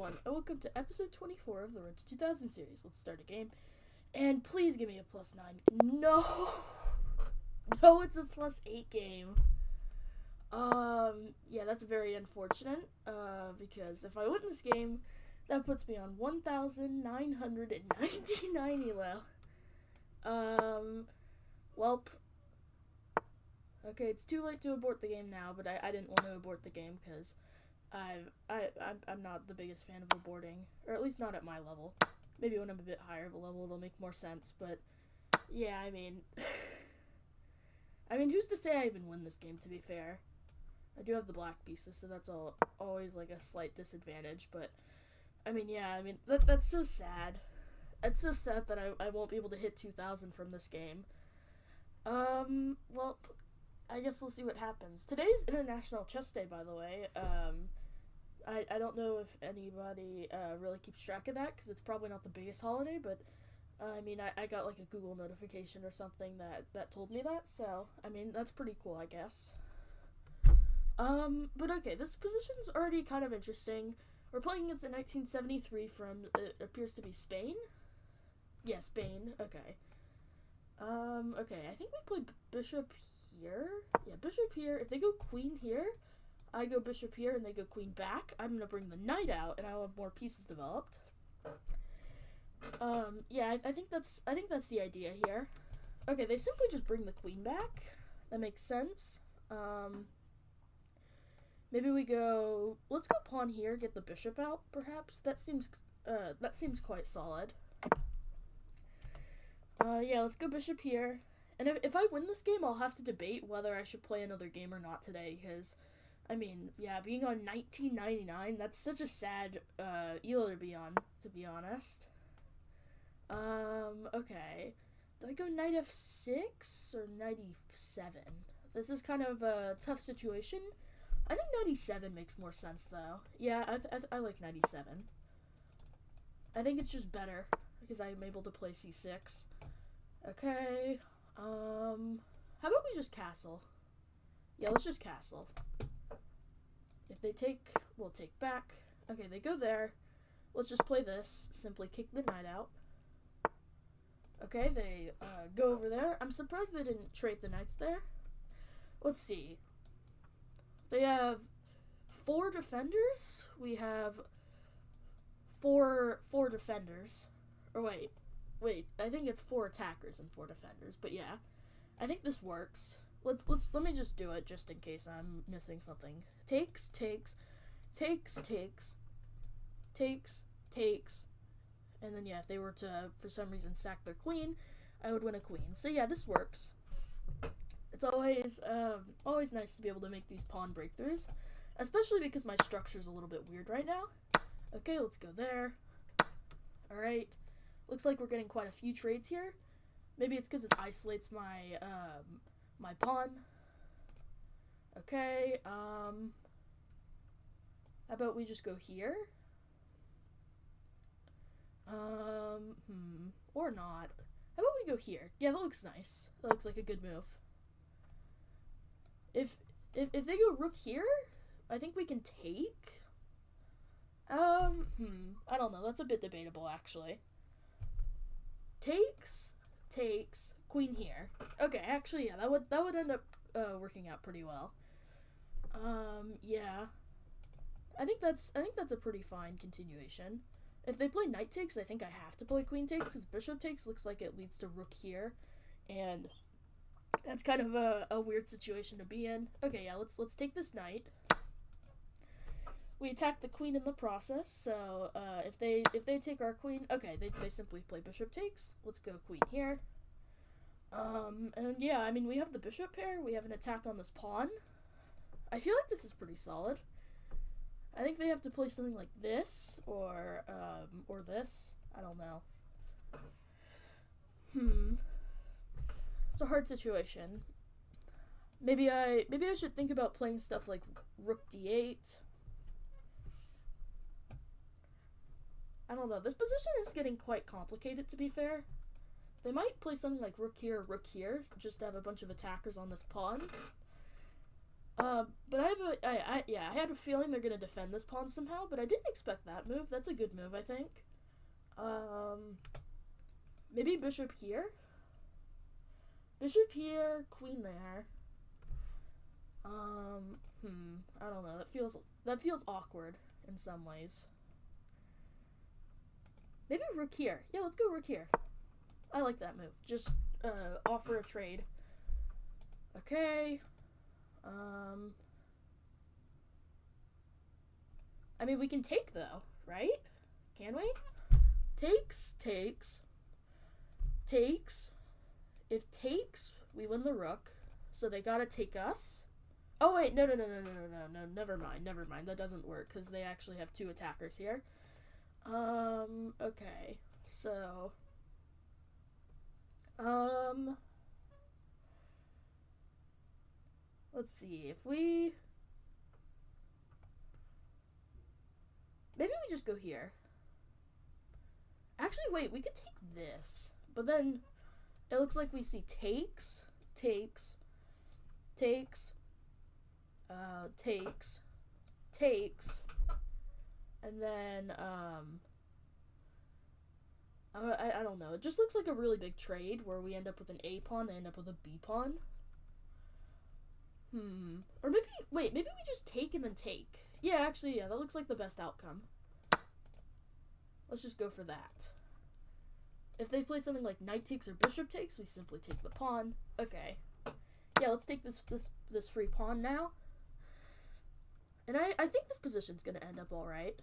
everyone, and welcome to episode 24 of the Road to 2000 series. Let's start a game, and please give me a +9. No! No, it's a +8 game. Yeah, that's very unfortunate, because if I win this game, that puts me on 1,999 elo. Welp. Okay, it's too late to abort the game now, but I didn't want to abort the game, because I'm not the biggest fan of aborting, or at least not at my level. Maybe when I'm a bit higher of a level, it'll make more sense, but yeah, I mean, who's to say I even win this game, to be fair? I do have the black pieces, so that's always like a slight disadvantage, but I mean, yeah, that's so sad. It's so sad that I won't be able to hit 2,000 from this game. Well, I guess we'll see what happens. Today's International Chess Day, by the way. I don't know if anybody really keeps track of that, because it's probably not the biggest holiday, but I got like a Google notification or something that told me that, so that's pretty cool, I guess. But okay, this position's already kind of interesting. We're playing against a 1973 from, it appears to be Spain? Yeah, Spain, okay. Okay, I think we play bishop here. Yeah, bishop here. If they go queen here, I go bishop here, and they go queen back. I'm gonna bring the knight out, and I'll have more pieces developed. Yeah, I think that's the idea here. Okay, they simply just bring the queen back. That makes sense. Maybe we go. Let's go pawn here, get the bishop out. Perhaps that seems quite solid. Yeah, let's go bishop here. And if I win this game, I'll have to debate whether I should play another game or not today, because, yeah, being on 1999, that's such a sad, elo to be on, to be honest. Okay. Do I go knight f6 or knight e7? This is kind of a tough situation. I think knight e7 makes more sense, though. Yeah, I like knight e7. I think it's just better, because I'm able to play c6. Okay, how about we just castle? Yeah, let's just castle. If they take, we'll take back. Okay, they go there. Let's just play this. Simply kick the knight out. Okay, they go over there. I'm surprised they didn't trade the knights there. Let's see. They have 4 defenders. We have four defenders. Or wait, I think it's 4 attackers and 4 defenders, but yeah. I think this works. Let me just do it just in case I'm missing something. Takes, and then yeah, if they were to for some reason sack their queen, I would win a queen. So yeah, this works. It's always nice to be able to make these pawn breakthroughs, especially because my structure's a little bit weird right now. Okay, let's go there. Alright. Looks like we're getting quite a few trades here. Maybe it's because it isolates my my pawn. Okay, how about we just go here? Or not. How about we go here? Yeah, that looks nice. That looks like a good move. If they go rook here, I think we can take. I don't know. That's a bit debatable, actually. Takes, queen here. Okay, actually, yeah, that would end up working out pretty well. Yeah. I think that's a pretty fine continuation. If they play knight takes, I think I have to play queen takes, because bishop takes looks like it leads to rook here, and that's kind of a weird situation to be in. Okay, yeah, let's take this knight. We attack the queen in the process, so if they take our queen, okay, they simply play bishop takes. Let's go queen here. And yeah, we have the bishop pair. We have an attack on this pawn. I feel like this is pretty solid. I think they have to play something like this or this. I don't know. It's a hard situation. Maybe I should think about playing stuff like rook d8. I don't know. This position is getting quite complicated, to be fair. They might play something like rook here, just to have a bunch of attackers on this pawn. But I had a feeling they're gonna defend this pawn somehow, but I didn't expect that move. That's a good move, I think. Maybe bishop here. Bishop here, queen there. I don't know. That feels awkward in some ways. Maybe rook here. Yeah, let's go rook here. I like that move. Just offer a trade. Okay. I mean, we can take though, right? Can we? Takes. If takes, we win the rook. So they gotta take us. Oh wait, no, never mind. That doesn't work because they actually have two attackers here. Okay. So let's see. If we maybe we just go here. Actually, wait, we could take this. But then it looks like we see takes, and then I don't know. It just looks like a really big trade where we end up with an A pawn, they end up with a B pawn. Or maybe maybe we just take and then take. Yeah, actually, yeah, that looks like the best outcome. Let's just go for that. If they play something like knight takes or bishop takes, we simply take the pawn. Okay. Yeah, let's take this free pawn now. And I think this position's gonna end up alright.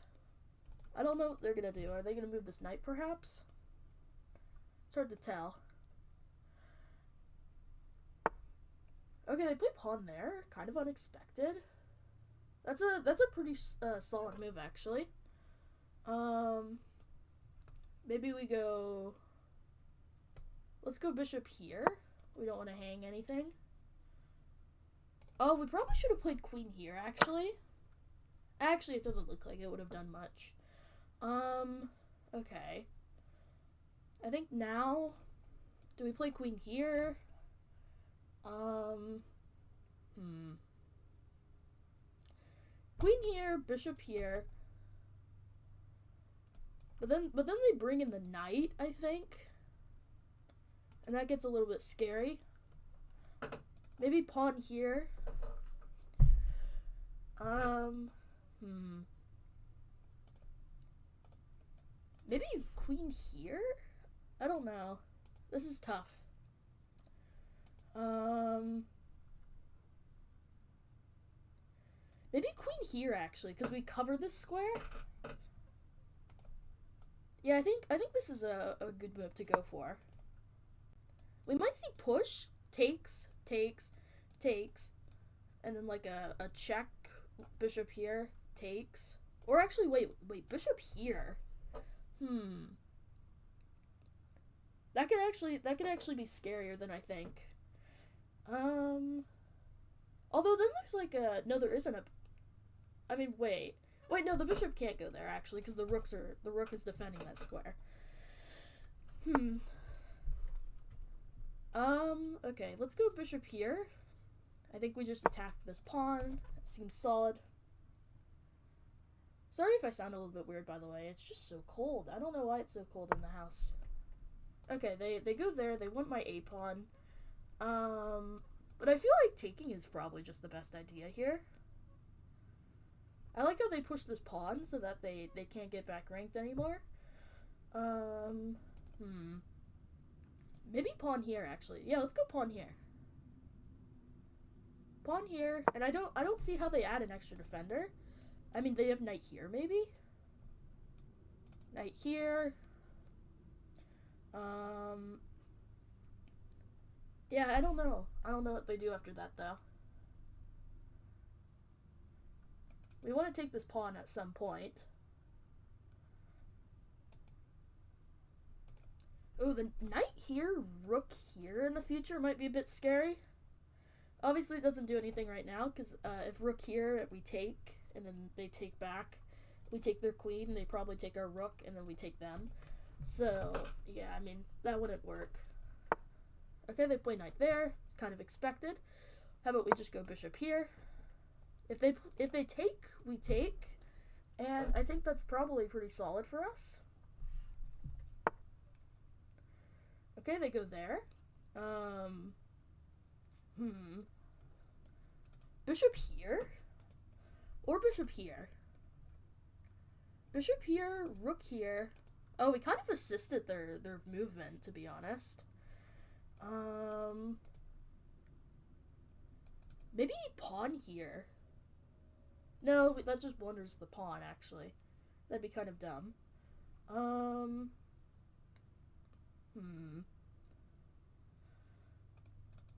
I don't know what they're gonna do. Are they gonna move this knight perhaps? It's hard to tell. Okay, they play pawn there. Kind of unexpected. That's a pretty solid move actually. Maybe we go. Let's go bishop here. We don't want to hang anything. Oh, we probably should have played queen here, actually. Actually, it doesn't look like it would have done much. Okay. I think now, do we play queen here? Queen here, bishop here. But then they bring in the knight, I think. And that gets a little bit scary. Maybe pawn here. Maybe queen here? I don't know. This is tough. Maybe queen here actually, because we cover this square. Yeah, I think this is a good move to go for. We might see push, takes, and then like a check, bishop here, takes. Or actually, wait, bishop here. That could actually be scarier than I think. Although then there's like a no, there isn't a. I mean, wait, no, the bishop can't go there actually because the rook is defending that square. Okay, let's go bishop here. I think we just attack this pawn. It seems solid. Sorry if I sound a little bit weird, by the way. It's just so cold. I don't know why it's so cold in the house. Okay, they go there. They want my A pawn. But I feel like taking is probably just the best idea here. I like how they push this pawn so that they can't get back ranked anymore. Maybe pawn here, actually. Yeah, let's go pawn here. Pawn here, and I don't see how they add an extra defender. I mean, they have knight here, maybe? Knight here. Yeah, I don't know. I don't know what they do after that, though. We want to take this pawn at some point. Oh, the knight here, rook here in the future might be a bit scary. Obviously, it doesn't do anything right now, because if rook here, we take, and then they take back. We take their queen, they probably take our rook, and then we take them. So, yeah, I mean, that wouldn't work. Okay, they play knight there. It's kind of expected. How about we just go bishop here? If they take, we take, and I think that's probably pretty solid for us. Okay, they go there. Bishop here? Or bishop here? Bishop here, rook here. Oh, we kind of assisted their movement, to be honest. Maybe pawn here. No, that just blunders the pawn, actually. That'd be kind of dumb.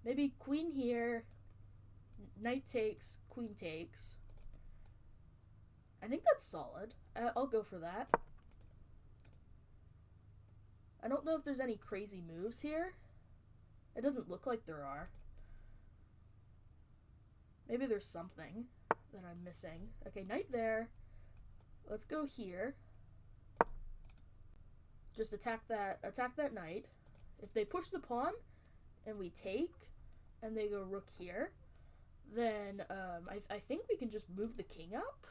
Maybe queen here. Knight takes, queen takes. I think that's solid. I'll go for that. I don't know if there's any crazy moves here. It doesn't look like there are. Maybe there's something that I'm missing. Okay, knight there. Let's go here. Just attack that knight. If they push the pawn and we take and they go rook here, then I think we can just move the king up.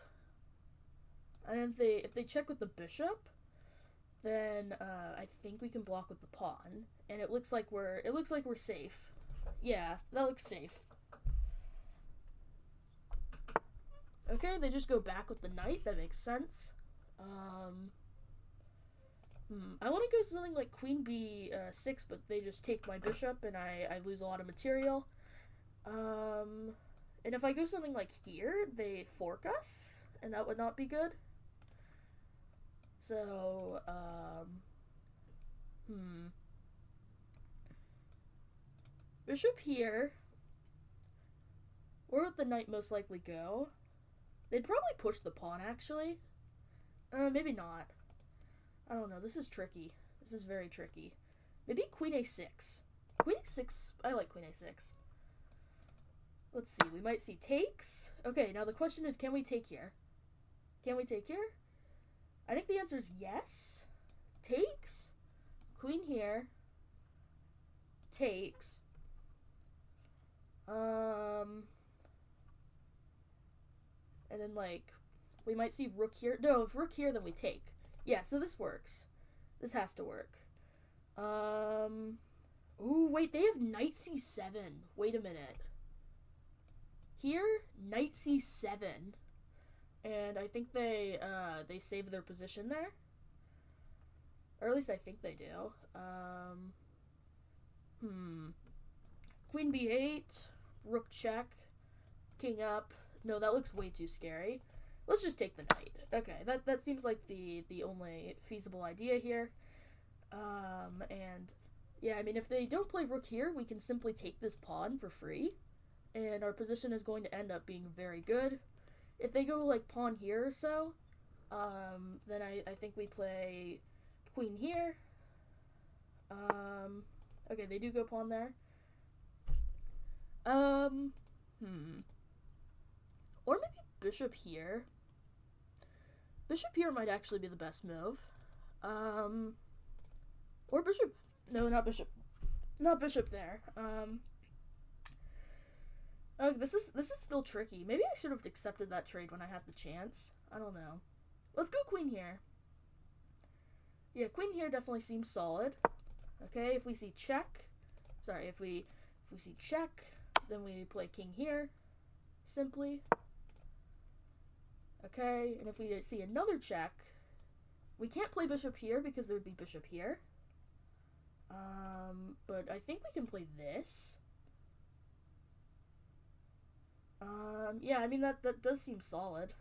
And if they check with the bishop, then I think we can block with the pawn. And it looks like we're safe. Yeah, that looks safe. Okay, they just go back with the knight. That makes sense. I want to go something like queen b6, but they just take my bishop and I lose a lot of material. And if I go something like here, they fork us, and that would not be good. So, bishop here. Where would the knight most likely go? They'd probably push the pawn, actually. Maybe not. I don't know. This is tricky. This is very tricky. Maybe queen a6. Queen a6. I like queen a6. Let's see. We might see takes. Okay, now the question is, can we take here? Can we take here? I think the answer is yes. Takes. Queen here. Takes. And then, like, we might see rook here. No, if rook here, then we take. Yeah, so this works. This has to work. Ooh, wait, they have knight c7. Wait a minute. Here, knight c7. And I think they save their position there. Or at least I think they do. Queen b8, rook check, king up. No, that looks way too scary. Let's just take the knight. Okay, that seems like the only feasible idea here. And yeah, I mean, if they don't play rook here, we can simply take this pawn for free, and our position is going to end up being very good. If they go like pawn here or so, then I think we play queen here. Okay, they do go pawn there. Or maybe bishop here. Bishop here might actually be the best move. Or bishop. No, not bishop. Not bishop there. Oh, this is still tricky. Maybe I should have accepted that trade when I had the chance. I don't know. Let's go queen here. Yeah, queen here definitely seems solid. Okay, if we see check. Sorry, if we see check, then we play king here. Simply. Okay, and if we see another check, we can't play bishop here because there would be bishop here. But I think we can play this. Yeah, I mean, that does seem solid.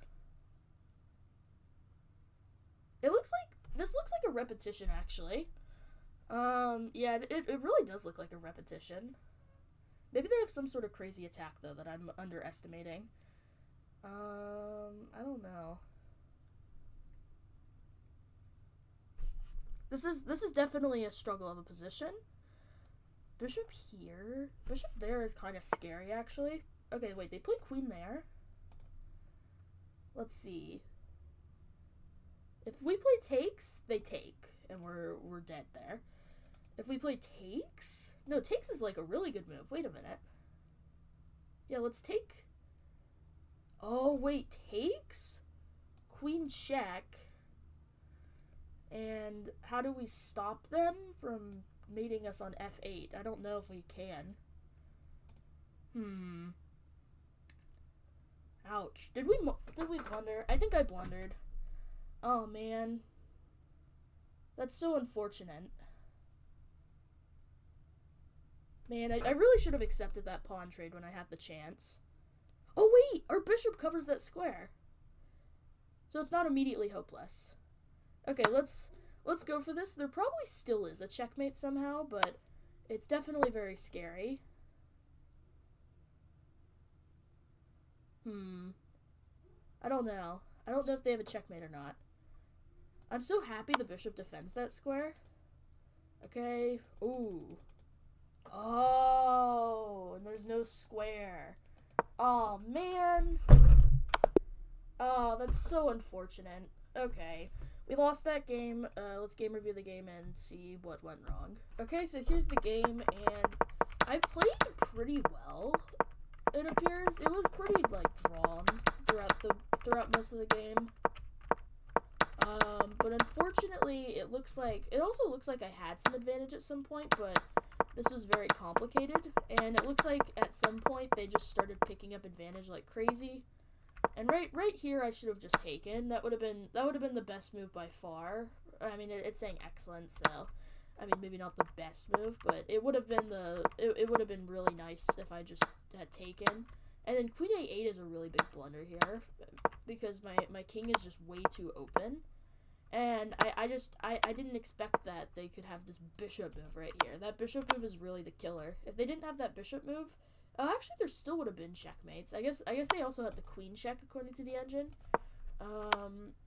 This looks like a repetition, actually. Yeah, it really does look like a repetition. Maybe they have some sort of crazy attack, though, that I'm underestimating. I don't know. This is definitely a struggle of a position. Bishop here. Bishop there is kind of scary, actually. Okay, wait, they play queen there. Let's see. If we play takes, they take, and we're dead there. If we play takes, no, takes is like a really good move. Wait a minute. Yeah, let's take. Oh, wait, takes? Queen check. And how do we stop them from mating us on f8? I don't know if we can. Ouch. Did we blunder? I think I blundered. Oh, man. That's so unfortunate. Man, I really should have accepted that pawn trade when I had the chance. Oh, wait! Our bishop covers that square. So it's not immediately hopeless. Okay, let's go for this. There probably still is a checkmate somehow, but it's definitely very scary. I don't know. I don't know if they have a checkmate or not. I'm so happy the bishop defends that square. Okay. Ooh. Oh, and there's no square. Oh, man. Oh, that's so unfortunate. Okay. We lost that game. Let's game review the game and see what went wrong. Okay, so here's the game, and I played pretty well, it appears. It was pretty, like, drawn throughout most of the game. But unfortunately, it also looks like I had some advantage at some point, but this was very complicated, and it looks like at some point they just started picking up advantage like crazy. And right here, I should have just taken. That would have been the best move by far. I mean, it's saying excellent, so I mean maybe not the best move, but it would have been it would have been really nice if I just had taken. And then Queen A8 is a really big blunder here because my king is just way too open. And I didn't expect that they could have this bishop move right here. That bishop move is really the killer. If they didn't have that bishop move, actually there still would have been checkmates. I guess they also had the queen check according to the engine.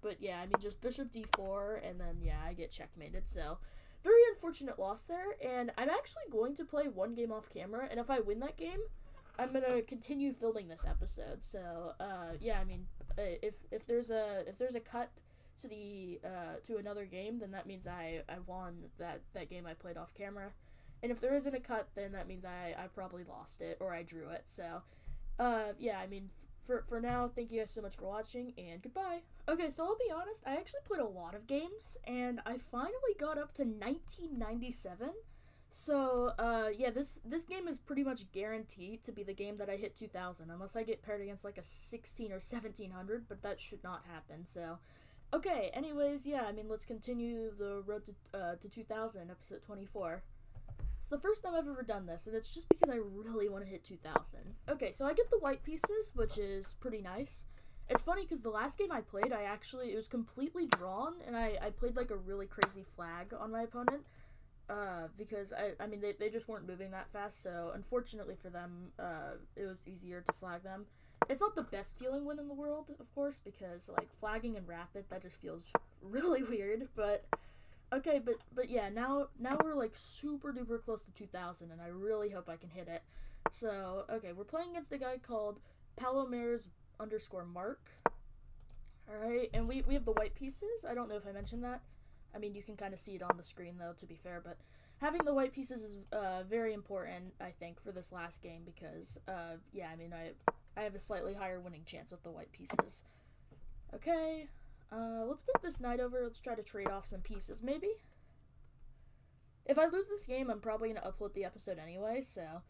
But yeah, I mean just bishop d4 and then yeah, I get checkmated. So very unfortunate loss there. And I'm actually going to play one game off camera, and if I win that game, I'm gonna continue filming this episode. So yeah, I mean if there's a cut to the to another game, then that means I won that game I played off camera. And if there isn't a cut, then that means I probably lost it or I drew it. So yeah, I mean for now, thank you guys so much for watching and goodbye. Okay, so I'll be honest, I actually played a lot of games and I finally got up to 1997. So yeah, this game is pretty much guaranteed to be the game that I hit 2000 unless I get paired against like a 16 or 1700, but that should not happen. So okay, anyways, yeah, I mean, let's continue the road to 2000, episode 24. It's the first time I've ever done this, and it's just because I really want to hit 2000. Okay, so I get the white pieces, which is pretty nice. It's funny, because the last game I played, it was completely drawn, and I played, like, a really crazy flag on my opponent, because, I mean, they just weren't moving that fast, so unfortunately for them, it was easier to flag them. It's not the best feeling win in the world, of course, because, like, flagging and rapid, that just feels really weird, but, okay, but yeah, now we're, like, super duper close to 2000, and I really hope I can hit it. So, okay, we're playing against a guy called Palomares_Mark, alright, and we have the white pieces. I don't know if I mentioned that. I mean, you can kind of see it on the screen, though, to be fair, but having the white pieces is very important, I think, for this last game, because, yeah, I mean, I have a slightly higher winning chance with the white pieces. Okay, let's move this knight over. Let's try to trade off some pieces, maybe. If I lose this game, I'm probably going to upload the episode anyway, so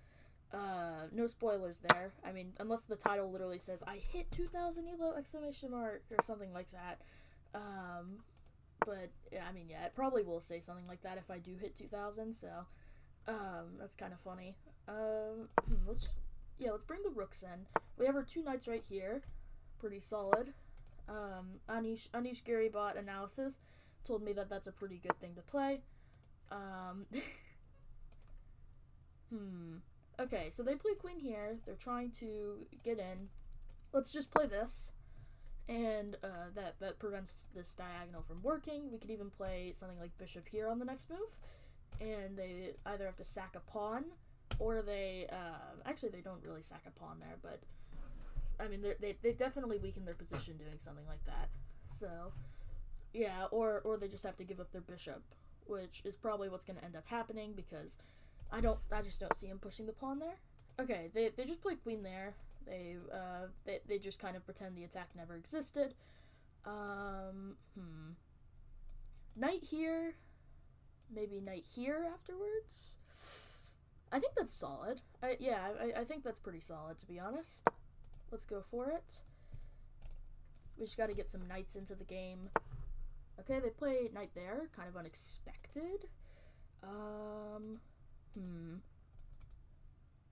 no spoilers there. I mean, unless the title literally says, I hit 2000 Elo, exclamation mark, or something like that. But, yeah, I mean, yeah, it probably will say something like that if I do hit 2000, so that's kind of funny. Let's bring the rooks in. We have our two knights right here. Pretty solid. Anish Garybot analysis told me that that's a pretty good thing to play. Okay, so they play queen here. They're trying to get in. Let's just play this. And that prevents this diagonal from working. We could even play something like bishop here on the next move. And they either have to sack a pawn, or they, actually they don't really sack a pawn there, but, I mean, they definitely weaken their position doing something like that. So, yeah, or they just have to give up their bishop, which is probably what's going to end up happening, because I just don't see him pushing the pawn there. Okay, they just play queen there. They just kind of pretend the attack never existed. Knight here, maybe knight here afterwards. I think that's solid. I think that's pretty solid, to be honest. Let's go for it. We just got to get some knights into the game. Okay, they play knight there, kind of unexpected.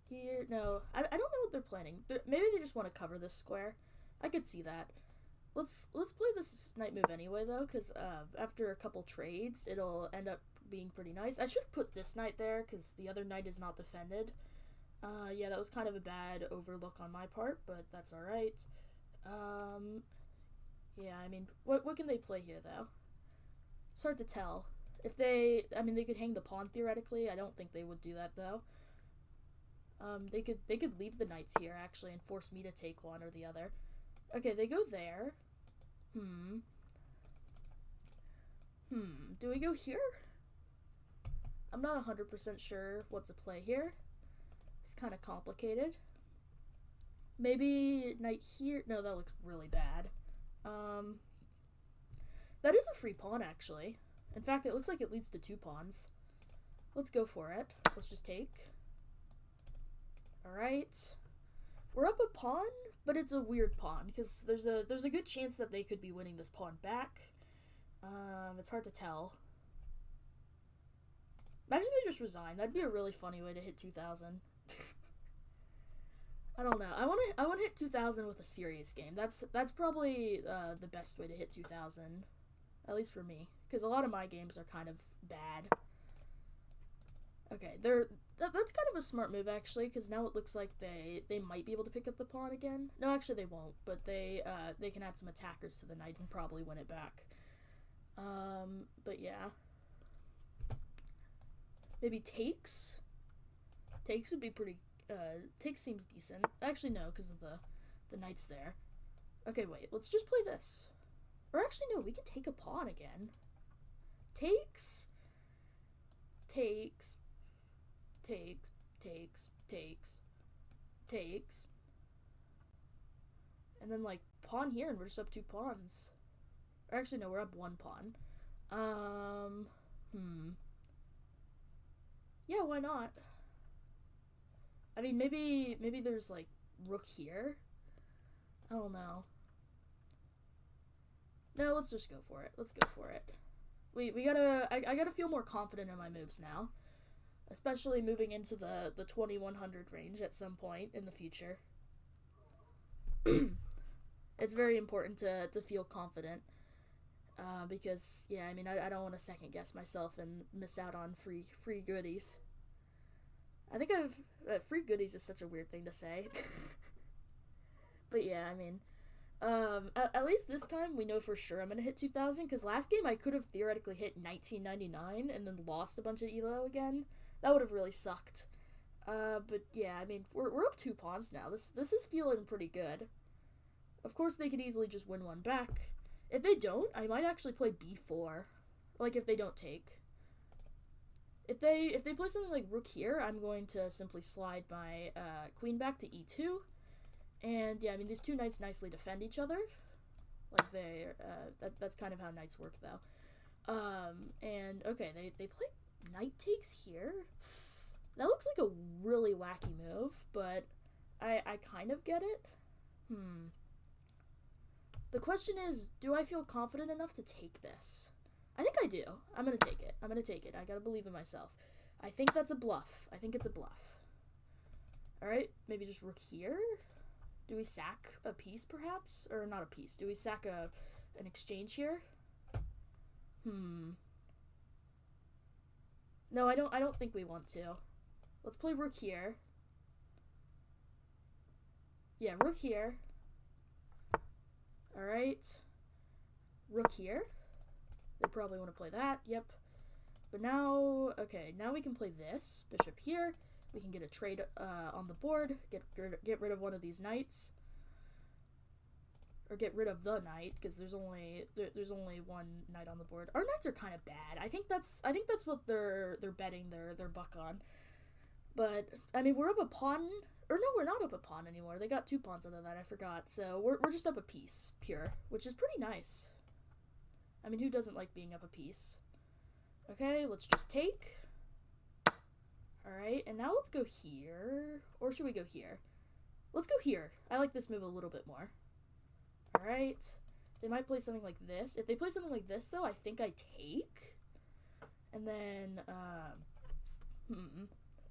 Here, no, I don't know what they're planning. Maybe they just want to cover this square. I could see that. Let's play this knight move anyway, though, because after a couple trades, it'll end up being pretty nice. I should have put this knight there, because the other knight is not defended. Yeah, that was kind of a bad overlook on my part, but that's alright. Yeah, I mean, what can they play here, though? It's hard to tell. If they could hang the pawn, theoretically. I don't think they would do that, though. They could leave the knights here, actually, and force me to take one or the other. Okay, they go there. Do we go here? I'm not 100% sure what to play here. It's kind of complicated. Maybe knight here. No, that looks really bad. That is a free pawn, actually. In fact, it looks like it leads to 2 pawns. Let's go for it. Let's just take. Alright. We're up a pawn, but it's a weird pawn, because there's a good chance that they could be winning this pawn back. It's hard to tell. Imagine they just resign. That'd be a really funny way to hit 2,000. I don't know. I want to hit 2,000 with a serious game. That's probably the best way to hit 2,000, at least for me, because a lot of my games are kind of bad. Okay, that's kind of a smart move, actually, because now it looks like they might be able to pick up the pawn again. No, actually they won't, but they can add some attackers to the knight and probably win it back. But yeah. Maybe takes? Takes would be pretty, takes seems decent. Actually, no, because of the knights there. Okay, wait, let's just play this. Or actually, no, we can take a pawn again. Takes, takes, takes, takes, takes, takes. And then, like, pawn here, and we're just up 2 pawns. Or actually, no, we're up 1 pawn. Yeah, why not? I mean, maybe there's, like, rook here? I don't know. No, let's just go for it. Let's go for it. We gotta, I gotta feel more confident in my moves now. Especially moving into the 2100 range at some point in the future. It's very important to feel confident. Because, yeah, I mean, I don't want to second guess myself and miss out on free goodies. I think free goodies is such a weird thing to say. But yeah, I mean, at least this time we know for sure I'm going to hit 2,000, because last game I could have theoretically hit 1999 and then lost a bunch of elo again. That would have really sucked. But yeah, I mean, we're up 2 pawns now. This is feeling pretty good. Of course, they could easily just win one back. If they don't, I might actually play b4. Like, if they don't take. If they play something like rook here, I'm going to simply slide my queen back to e2. And yeah, I mean, these 2 knights nicely defend each other. Like, that's kind of how knights work, though. And okay, they play knight takes here. That looks like a really wacky move, but I kind of get it. The question is, do I feel confident enough to take this? I think I do. I'm gonna take it. I'm gonna take it. I gotta believe in myself. I think that's a bluff. I think it's a bluff. Alright, maybe just rook here? Do we sack a piece, perhaps? Or not a piece. Do we sack an exchange here? No, I don't think we want to. Let's play rook here. Yeah, rook here. Alright. Rook here. They probably want to play that. Yep. But now, okay, now we can play this. Bishop here. We can get a trade on the board. Get rid of one of these knights. Or get rid of the knight, because there's only 1 knight on the board. Our knights are kind of bad. I think that's what they're betting their buck on. But I mean, we're up a pawn Or no, we're not up a pawn anymore. They got 2 pawns out of that, I forgot. So we're just up a piece, pure, which is pretty nice. I mean, who doesn't like being up a piece? Okay, let's just take. Alright, and now let's go here. Or should we go here? Let's go here. I like this move a little bit more. Alright. They might play something like this. If they play something like this, though, I think I take. And then,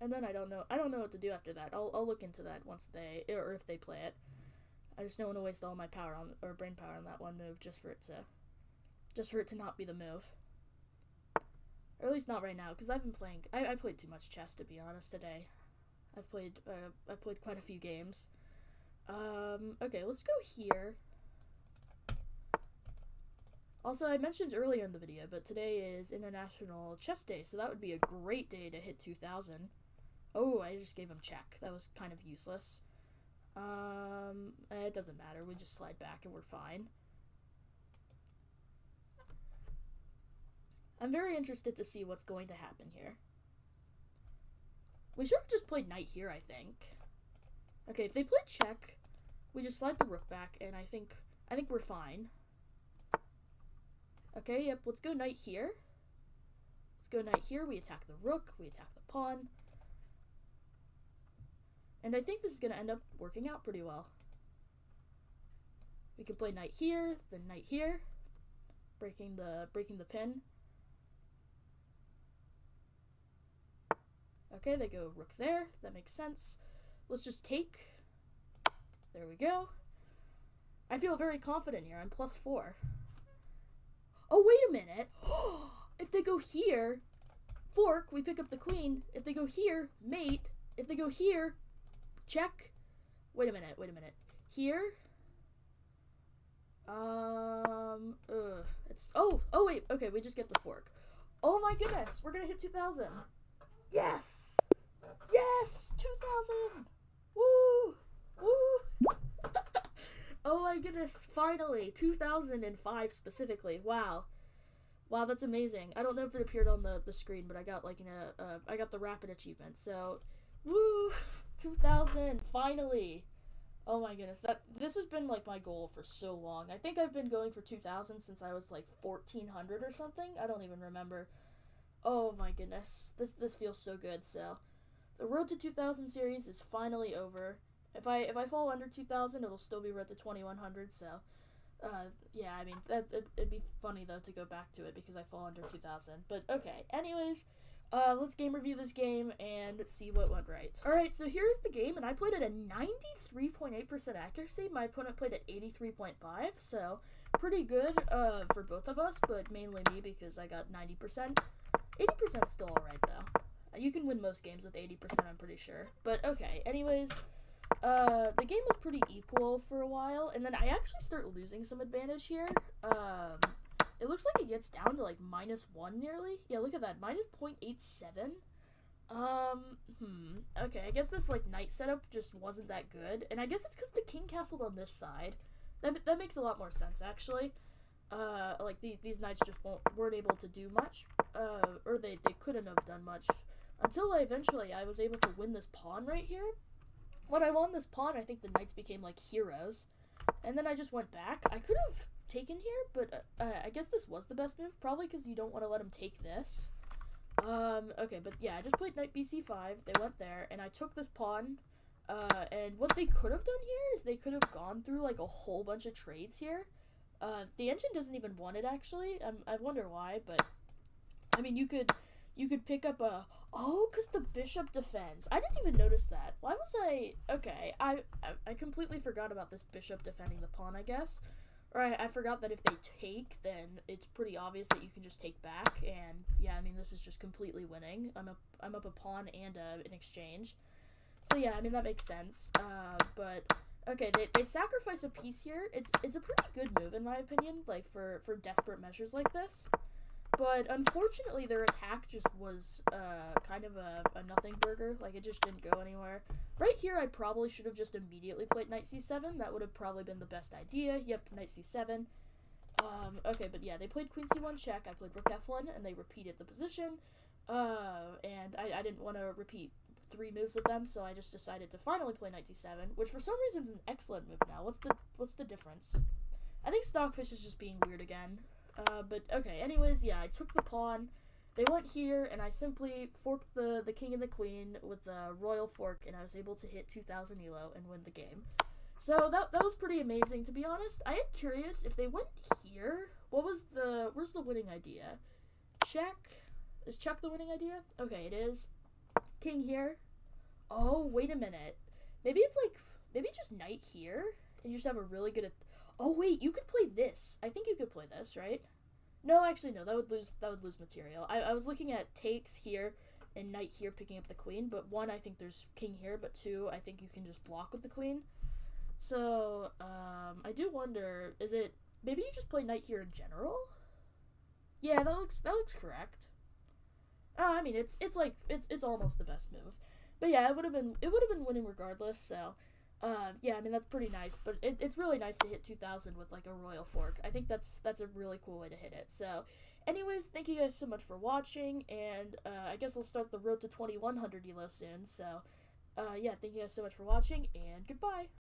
and then I don't know what to do after that. I'll look into that once they, or if they play it. I just don't want to waste all my power on, or brain power on that one move just for it to not be the move. Or at least not right now, because I've been playing, I played too much chess, to be honest, today. I've played quite a few games. Okay, let's go here. Also, I mentioned earlier in the video, but today is International Chess Day, so that would be a great day to hit 2,000. Oh, I just gave him check. That was kind of useless. It doesn't matter. We just slide back and we're fine. I'm very interested to see what's going to happen here. We should have just played knight here, I think. Okay, if they play check, we just slide the rook back, and I think we're fine. Okay, yep, let's go knight here. Let's go knight here. We attack the rook. We attack the pawn. And I think this is going to end up working out pretty well. We can play knight here, then knight here, breaking the pin. Okay, they go rook there. That makes sense. Let's just take. There we go. I feel very confident here. I'm +4. Oh, wait a minute. If they go here, fork, we pick up the queen. If they go here, mate. If they go here, check. Wait a minute. Here. It's, oh, wait. Okay, we just get the fork. Oh my goodness. We're gonna hit 2,000. Yes. Yes, 2,000. Woo. Woo. Oh my goodness, finally, 2005 specifically. Wow, that's amazing. I don't know if it appeared on the screen, but I got like I got the rapid achievement. So, woo, 2000 finally. Oh my goodness, this has been like my goal for so long. I think I've been going for 2000 since I was like 1400 or something. I don't even remember. Oh my goodness, this feels so good. So, the Road to 2000 series is finally over. If I fall under 2,000, it'll still be Road to 2,100, so, yeah, I mean, it'd be funny, though, to go back to it, because I fall under 2,000, but, okay, anyways, let's game review this game, and see what went right. Alright, so here's the game, and I played at a 93.8% accuracy, my opponent played at 83.5, so, pretty good, for both of us, but mainly me, because I got 90%. 80% still alright, though. You can win most games with 80%, I'm pretty sure, but, okay, anyways, the game was pretty equal for a while, and then I actually start losing some advantage here. It looks like it gets down to like -1 nearly. Yeah, look at that, -0.87. Okay, I guess this like knight setup just wasn't that good, and I guess it's because the king castled on this side. That makes a lot more sense actually. Like these knights just weren't able to do much, or they couldn't have done much until I was able to win this pawn right here. When I won this pawn, I think the knights became, like, heroes. And then I just went back. I could have taken here, but I guess this was the best move. Probably because you don't want to let him take this. Okay, but yeah, I just played knight bc5. They went there, and I took this pawn. And what they could have done here is they could have gone through, like, a whole bunch of trades here. The engine doesn't even want it, actually. I wonder why, but, I mean, you could pick up a... Oh, because the bishop defends. I didn't even notice that. Why was I... Okay, I completely forgot about this bishop defending the pawn, I guess. Or I forgot that if they take, then it's pretty obvious that you can just take back. And, yeah, I mean, this is just completely winning. I'm up a pawn and an exchange. So, yeah, I mean, that makes sense. But... Okay, they sacrifice a piece here. It's a pretty good move, in my opinion, like, for desperate measures like this. But unfortunately, their attack just was kind of a nothing burger. Like, it just didn't go anywhere. Right here, I probably should have just immediately played knight c7. That would have probably been the best idea. Yep, knight c7. Okay, but yeah, they played queen c1 check. I played rook f1, and they repeated the position. And I didn't want to repeat 3 moves of them, so I just decided to finally play knight d7, which for some reason is an excellent move now. What's the difference? I think Stockfish is just being weird again. But okay, anyways, yeah, I took the pawn. They went here, and I simply forked the king and the queen with a royal fork, and I was able to hit 2,000 elo and win the game. So that was pretty amazing, to be honest. I am curious, if they went here, where's the winning idea? Check? Is check the winning idea? Okay, it is. King here. Oh, wait a minute. Maybe it's like, maybe just knight here, and you just have a really good... Oh, wait, you could play this. I think you could play this, right? No, actually, no, that would lose material. I was looking at takes here and knight here picking up the queen, but 1, I think there's king here, but 2, I think you can just block with the queen. So, I do wonder, is it, maybe you just play knight here in general? Yeah, that looks correct. I mean, it's almost the best move. But yeah, it would have been winning regardless, so, yeah, I mean, that's pretty nice, but it's really nice to hit 2,000 with, like, a royal fork. I think that's a really cool way to hit it. So, anyways, thank you guys so much for watching, and, I guess I'll start the road to 2,100 elo soon, so, yeah, thank you guys so much for watching, and goodbye!